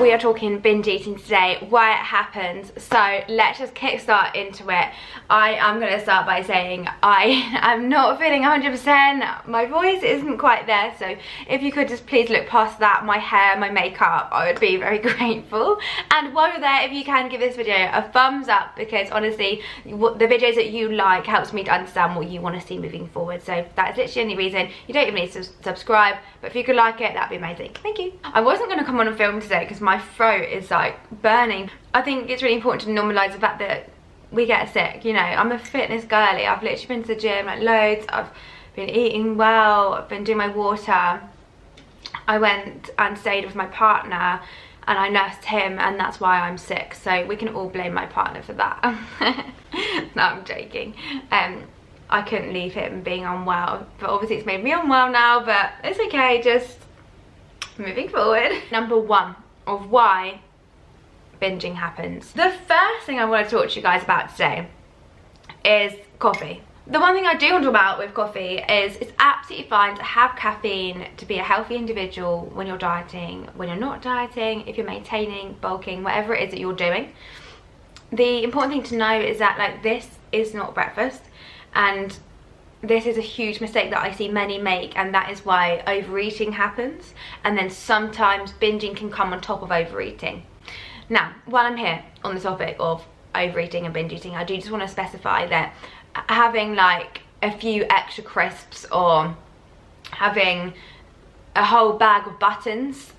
We are talking binge eating today, why it happens. So let's just kickstart into it. I am going to start by saying I am not feeling 100%. My voice isn't quite there, so if you could just please look past that, my hair, my makeup, I would be very grateful. And while you're there, if you can give this video a thumbs up, because honestly the videos that you like helps me to understand what you want to see moving forward. So that is literally the only reason. You don't even need to subscribe, but if you could like it, that'd be amazing. Thank you. I wasn't going to come on and film today because my throat is like burning. I think it's really important to normalise the fact that we get sick, you know. I'm a fitness girly. I've literally been to the gym like loads. I've been eating well. I've been doing my water. I went and stayed with my partner and I nursed him, and that's why I'm sick. So we can all blame my partner for that. No, I'm joking. I couldn't leave him being unwell, but obviously it's made me unwell now, but it's okay, just moving forward. Number one of why binging happens. The first thing I want to talk to you guys about today is coffee. The one thing I do want to talk about with coffee is it's absolutely fine to have caffeine to be a healthy individual when you're dieting, when you're not dieting, if you're maintaining, bulking, whatever it is that you're doing. The important thing to know is that like this is not breakfast, and this is a huge mistake that I see many make, and that is why overeating happens, and then sometimes binging can come on top of overeating. Now, while I'm here on the topic of overeating and binge eating, I do just want to specify that having like a few extra crisps or having a whole bag of buttons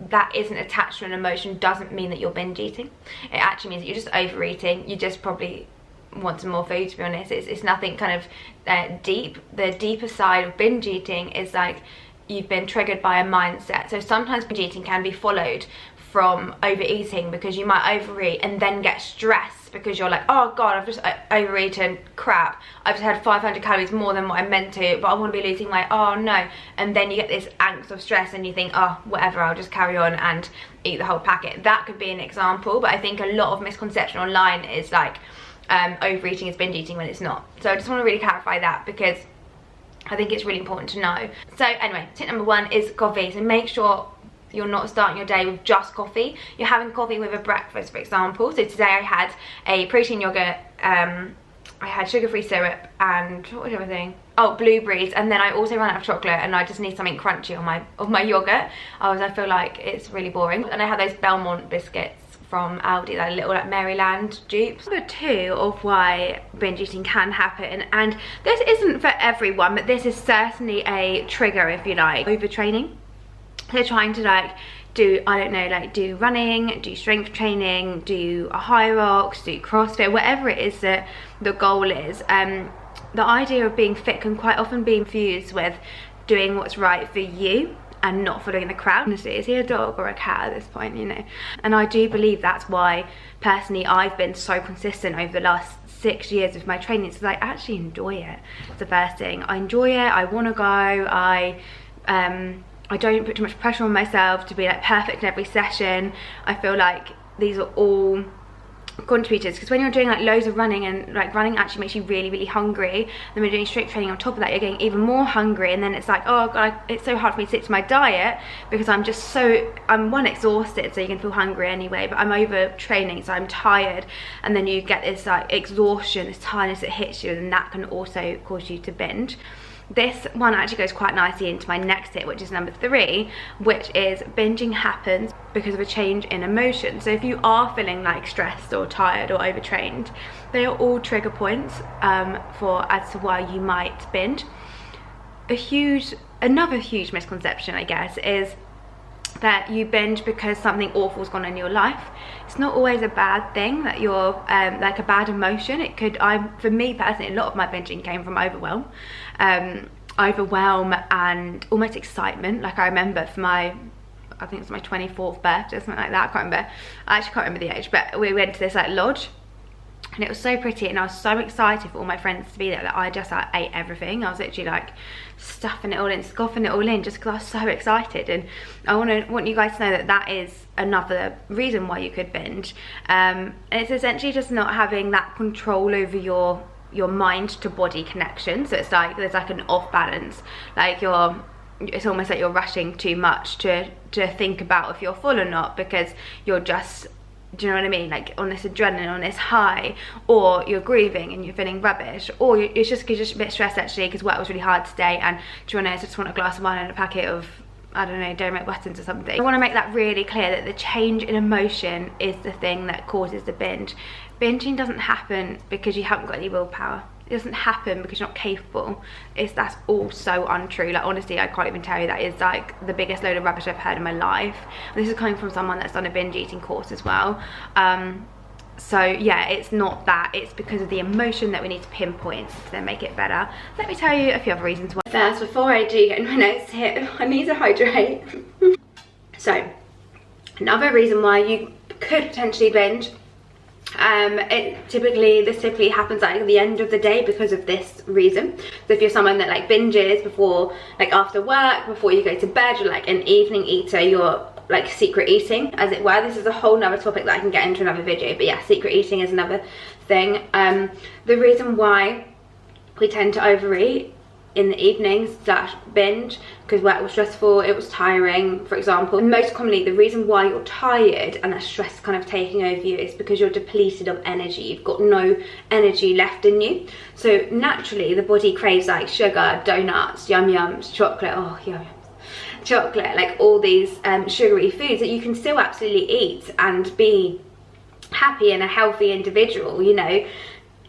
that isn't attached to an emotion doesn't mean that you're binge eating. It actually means that you're just overeating. You just probably want some more food, to be honest. It's nothing kind of deep. The deeper side of binge eating is like you've been triggered by a mindset. So sometimes binge eating can be followed from overeating, because you might overeat and then get stressed because you're like, oh god, I've just overeaten, crap, I've just had 500 calories more than what I meant to, but I want to be losing weight, oh no. And then you get this angst of stress and you think, oh whatever, I'll just carry on and eat the whole packet. That could be an example, but I think a lot of misconception online is like overeating is binge eating when it's not. So I just want to really clarify that, because I think it's really important to know. So anyway, tip number one is coffee. So make sure you're not starting your day with just coffee. You're having coffee with a breakfast, for example. So today I had a protein yogurt, I had sugar-free syrup, and what was the other thing? Oh, blueberries. And then I also ran out of chocolate, and I just need something crunchy on my yogurt. I feel like it's really boring. And I had those Belmont biscuits from Aldi, that little like Maryland dupes. Number two of why binge eating can happen, and this isn't for everyone, but this is certainly a trigger, if you like, overtraining. They're trying to like do, I don't know, like do running, do strength training, do a high rocks, do CrossFit, whatever it is that the goal is. The idea of being fit can quite often be infused with doing what's right for you and not following the crowd. Honestly, is he a dog or a cat at this point, you know? And I do believe that's why personally I've been so consistent over the last 6 years with my training, because I actually enjoy it. It's the first thing. I enjoy it, I want to go, I don't put too much pressure on myself to be like perfect in every session. I feel like these are all contributors, because when you're doing like loads of running, and like running actually makes you really, really hungry, then we're doing strength training on top of that, you're getting even more hungry, and then it's like, oh god, it's so hard for me to stick to my diet because I'm one, exhausted, so you can feel hungry anyway, but I'm over training, so I'm tired, and then you get this like exhaustion, this tiredness that hits you, and that can also cause you to binge. This one actually goes quite nicely into my next tip, which is number three, which is binging happens because of a change in emotion. So if you are feeling like stressed or tired or overtrained, they are all trigger points as to why you might binge. Another huge misconception, I guess, is that you binge because something awful's gone in your life. It's not always a bad thing that you're like a bad emotion. It could, for me personally, a lot of my binging came from overwhelm and almost excitement. Like I remember for I think it's my 24th birthday or something like that, I actually can't remember the age, but we went to this like lodge, and it was so pretty, and I was so excited for all my friends to be there that I just like ate everything. I was literally like stuffing it all in, scoffing it all in, just because I was so excited. And I want you guys to know that that is another reason why you could binge. And it's essentially just not having that control over your mind to body connection. So it's like there's like an off balance, like you're it's almost like you're rushing too much to think about if you're full or not, because you're just, do you know what I mean, like on this adrenaline, on this high, or you're grieving and you're feeling rubbish, or it's just because you're just a bit stressed actually because work was really hard today, and do you want to, I just want a glass of wine and a packet of, I don't know, Dairy Milk buttons or something. I want to make that really clear that the change in emotion is the thing that causes the binge. Binging doesn't happen because you haven't got any willpower. It doesn't happen because you're not capable. That's all so untrue. Like honestly, I can't even tell you, that is like the biggest load of rubbish I've heard in my life. And this is coming from someone that's done a binge eating course as well. So yeah, it's not that, it's because of the emotion that we need to pinpoint to then make it better. Let me tell you a few other reasons why. First, before I do get into my next tip, I need to hydrate. So, another reason why you could potentially binge, this typically happens like at the end of the day because of this reason. So if you're someone that like binges before, like after work, before you go to bed, you're like an evening eater, you're like secret eating, as it were. This is a whole nother topic that I can get into another video, but yeah, secret eating is another thing. The reason why we tend to overeat in the evenings / binge, because work was stressful, it was tiring, for example. Most commonly, the reason why you're tired and that stress kind of taking over you is because you're depleted of energy. You've got no energy left in you. So naturally, the body craves like sugar, donuts, yum-yums, chocolate, oh yum, chocolate, like all these sugary foods that you can still absolutely eat and be happy and a healthy individual, you know.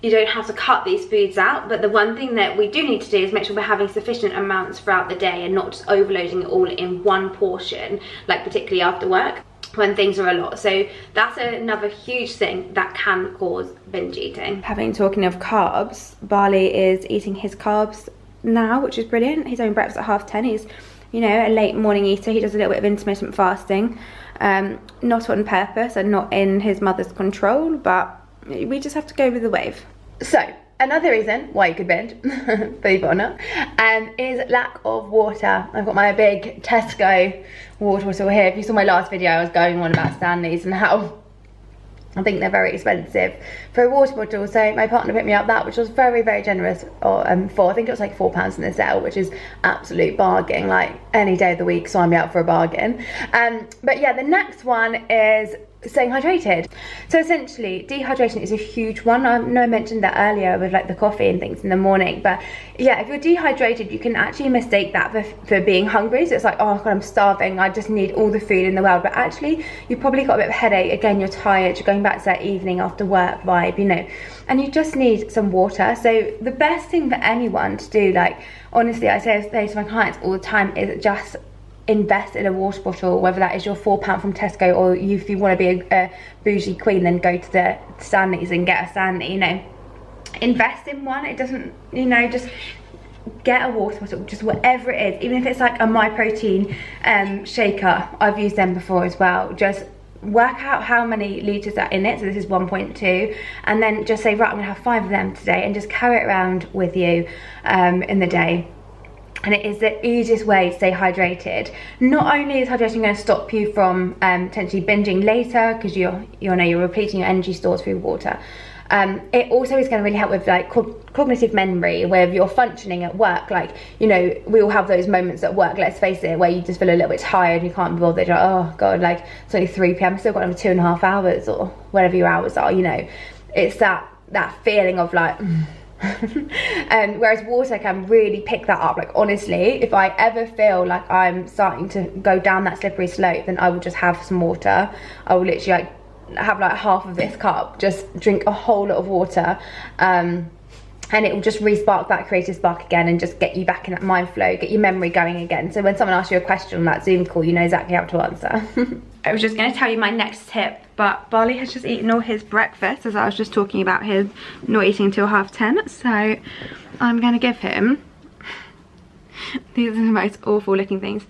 You don't have to cut these foods out, but the one thing that we do need to do is make sure we're having sufficient amounts throughout the day and not just overloading it all in one portion, like particularly after work when things are a lot. So that's another huge thing that can cause binge eating. Talking of carbs, Barley is eating his carbs now, which is brilliant. He's having breakfast at 10:30. He's, you know, a late morning eater. He does a little bit of intermittent fasting, not on purpose and not in his mother's control, but we just have to go with the wave. So another reason why you could binge, believe it or not, is lack of water. I've got my big Tesco water bottle here. If you saw my last video, I was going on about Stanleys and how I think they're very expensive for a water bottle. So my partner picked me up that, which was very, very generous for, I think it was like £4 in the sale, which is absolute bargain. Like any day of the week, sign me out for a bargain. But yeah, the next one is staying hydrated. So essentially, dehydration is a huge one. I know I mentioned that earlier with like the coffee and things in the morning, but yeah, if you're dehydrated, you can actually mistake that for being hungry. So it's like, oh God, I'm starving, I just need all the food in the world. But actually, you've probably got a bit of a headache. Again, you're tired, you're going back to that evening after work vibe, you know, and you just need some water. So the best thing for anyone to do, like honestly, I say to my clients all the time, is just invest in a water bottle, whether that is your £4 from Tesco, or if you want to be a bougie queen, then go to the Stanleys and get a Stanley, you know. Invest in one. It doesn't, you know, just get a water bottle, just whatever it is, even if it's like a My Protein shaker. I've used them before as well. Just work out how many litres are in it, so this is 1.2, and then just say, right, I'm gonna have 5 of them today, and just carry it around with you in the day. And it is the easiest way to stay hydrated. Not only is hydration going to stop you from potentially binging later, because you're repleting your energy stores through water, it also is going to really help with like cognitive memory, where you're functioning at work. Like, you know, we all have those moments at work, let's face it, where you just feel a little bit tired, you can't be bothered, you're like, oh God, like it's only 3 PM, I've still got another 2.5 hours, or whatever your hours are, you know. It's that feeling of like, whereas water can really pick that up. Like honestly, if I ever feel like I'm starting to go down that slippery slope, then I will just have some water. I will literally like have like half of this cup, just drink a whole lot of water, and it will just re-spark that creative spark again and just get you back in that mind flow, get your memory going again. So when someone asks you a question on that Zoom call, you know exactly how to answer. I was just going to tell you my next tip, but Barley has just eaten all his breakfast, as I was just talking about him not eating until 10:30. So I'm going to give him, these are the most awful looking things,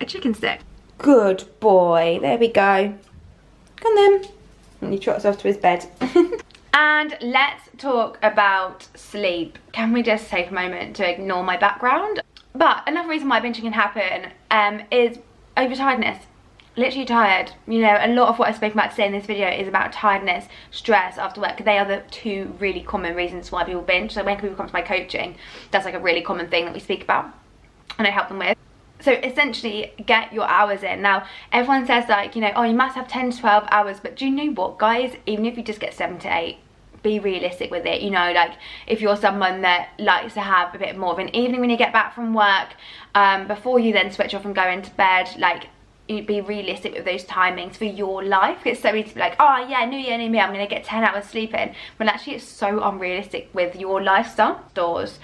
a chicken stick. Good boy, there we go. Come on then. And he trots off to his bed. And let's talk about sleep. Can we just take a moment to ignore my background? But another reason why binging can happen is overtiredness. Literally tired. You know, a lot of what I spoke about today in this video is about tiredness, stress after work. They are the 2 really common reasons why people binge. So when people come to my coaching, that's like a really common thing that we speak about and I help them with. So essentially, get your hours in. Now, everyone says like, you know, oh, you must have 10 to 12 hours, but do you know what, guys? Even if you just get 7 to 8, be realistic with it. You know, like if you're someone that likes to have a bit more of an evening when you get back from work, before you then switch off and go into bed, like, you be realistic with those timings for your life. It's so easy to be like, oh yeah, new year, new me, I'm gonna get 10 hours sleep in, when actually it's so unrealistic with your lifestyle. Stores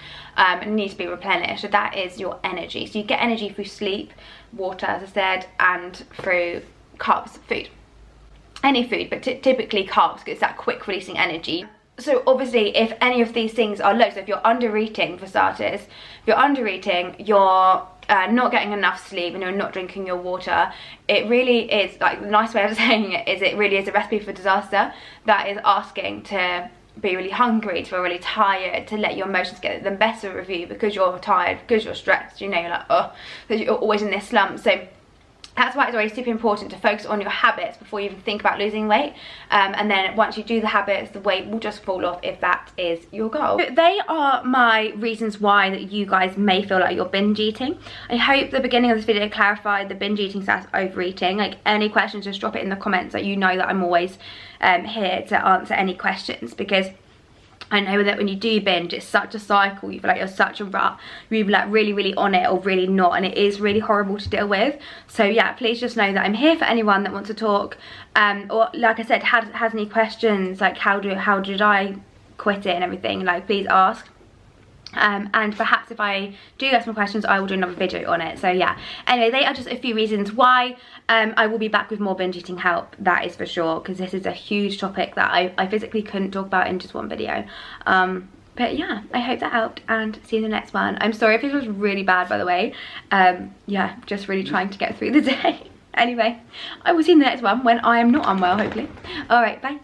need to be replenished, so that is your energy. So you get energy through sleep, water, as I said, and through carbs, food, any food, but typically carbs, because it's that quick releasing energy. So obviously, if any of these things are low, so if you're under eating, for starters, if you're under eating, you're not getting enough sleep, and you're not drinking your water, it really is, like, the nice way of saying it is, it really is a recipe for disaster. That is asking to be really hungry, to feel really tired, to let your emotions get the better of you because you're tired, because you're stressed, you know, you're like, oh, because you're always in this slump. So that's why it's always super important to focus on your habits before you even think about losing weight. And then once you do the habits, the weight will just fall off if that is your goal. So they are my reasons why that you guys may feel like you're binge eating. I hope the beginning of this video clarified the binge eating / overeating. Like, any questions, just drop it in the comments. Like, you know that I'm always here to answer any questions, because I know that when you do binge, it's such a cycle. You feel like you're such a rut. You're either like really on it or really not, and it is really horrible to deal with. So yeah, please just know that I'm here for anyone that wants to talk, or like I said, has any questions, like how did I quit it and everything, like, please ask. And perhaps if I do get some questions, I will do another video on it. So yeah, anyway, they are just a few reasons why. I will be back with more binge eating help, that is for sure, because this is a huge topic that I physically couldn't talk about in just one video. But yeah, I hope that helped, and see you in the next one. I'm sorry if this was really bad, by the way. Yeah, just really trying to get through the day. Anyway, I will see you in the next one when I am not unwell, hopefully. All right, bye.